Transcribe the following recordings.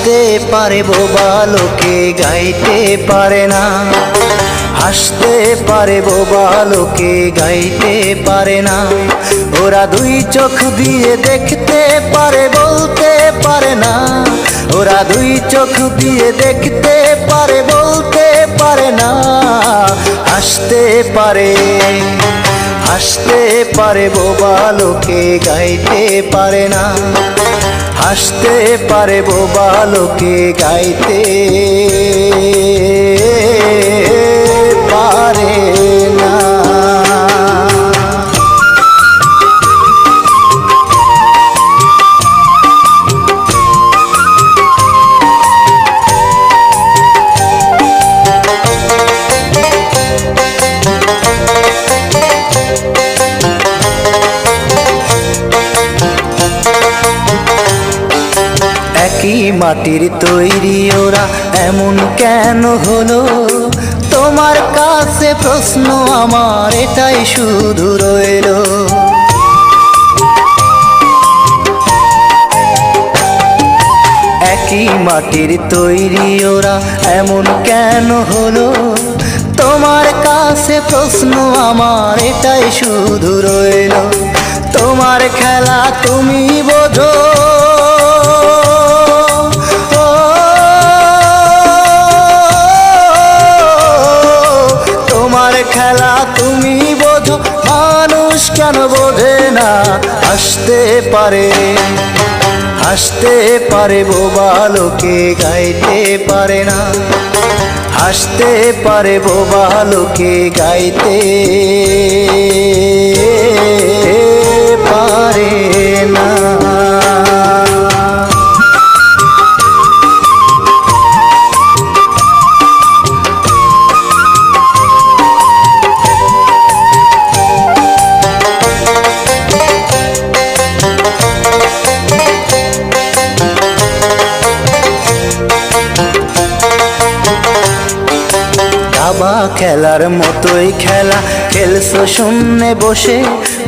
হাসতে পারে বোবা লোকে গাইতে পারে না, হাসতে পারে বোবা লোকে গাইতে পারে না। ওরা দুই চোখ দিয়ে দেখতে পারে বলতে পারে না, ওরা দুই চোখ দিয়ে দেখতে পারে বলতে পারে না। হাসতে পারে, হাসতে পারে বোবা লোকে গাইতে পারে না, হাসতে পারে বোবা লোকে গাইতে পারে না। একই মাটির তৈরি ওরা এমন কেন হলো? তোমার কাছে প্রশ্ন আমার এটাই শুধু রইল। একই মাটির তৈরি ওরা এমন কেন হলো? তোমার কাছে প্রশ্ন আমার এটাই শুধু রইল। তোমার খেলা তুমি বোঝো, খেলা তুমি বোঝো, মানুষ কেন বোঝে না? হাসতে পারে, হাসতে পারে বোবা লোকে গাইতে পারে না, হাসতে পারে বোবা লোকে গাইতে পারে না। দাবা খেলার মতোই খেলা খেলছো শূন্যে বসে,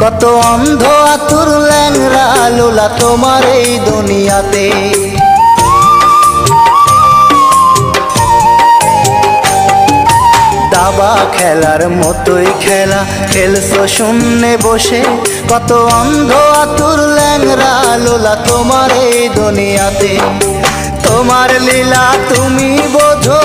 কত অন্ধ আতুর ল্যাংরা লোলা তোমার এই দুনিয়াতে। দাবা খেলার মতোই খেলা খেলছো শূন্যে বসে, কত অন্ধ আতুর ল্যাংরা লোলা তোমার এই দুনিয়াতে। তোমার লীলা তুমি বোঝো,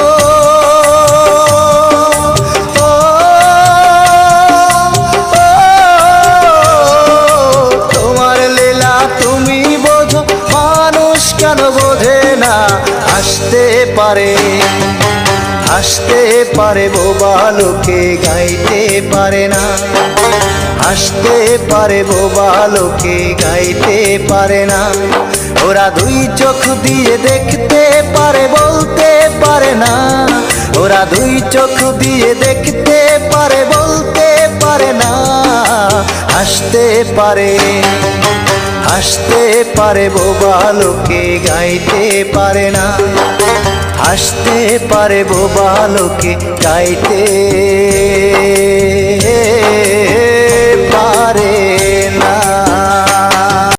কেন বোঝে না? হাসতে পারে, হাসতে পারে বোবা লোকে গাইতে পারে না, হাসতে পারে বোবা লোকে গাইতে পারে না। ওরা দুই চোখ দিয়ে দেখতে পারে বলতে পারে না, ওরা দুই চোখ দিয়ে দেখতে পারে বলতে পারে না। হাসতে পারে, হাসতে পারে বোবা লোকে গাইতে পারে না, হাসতে পারে বোবা লোকে গাইতে पारे ना।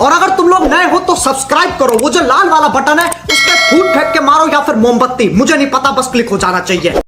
और अगर तुम लोग नए हो तो सब्सक्राइब करो, वो जो लाल वाला बटन है उस पर फूट फेंक के मारो या फिर मोमबत्ती, मुझे नहीं पता, बस क्लिक हो जाना चाहिए।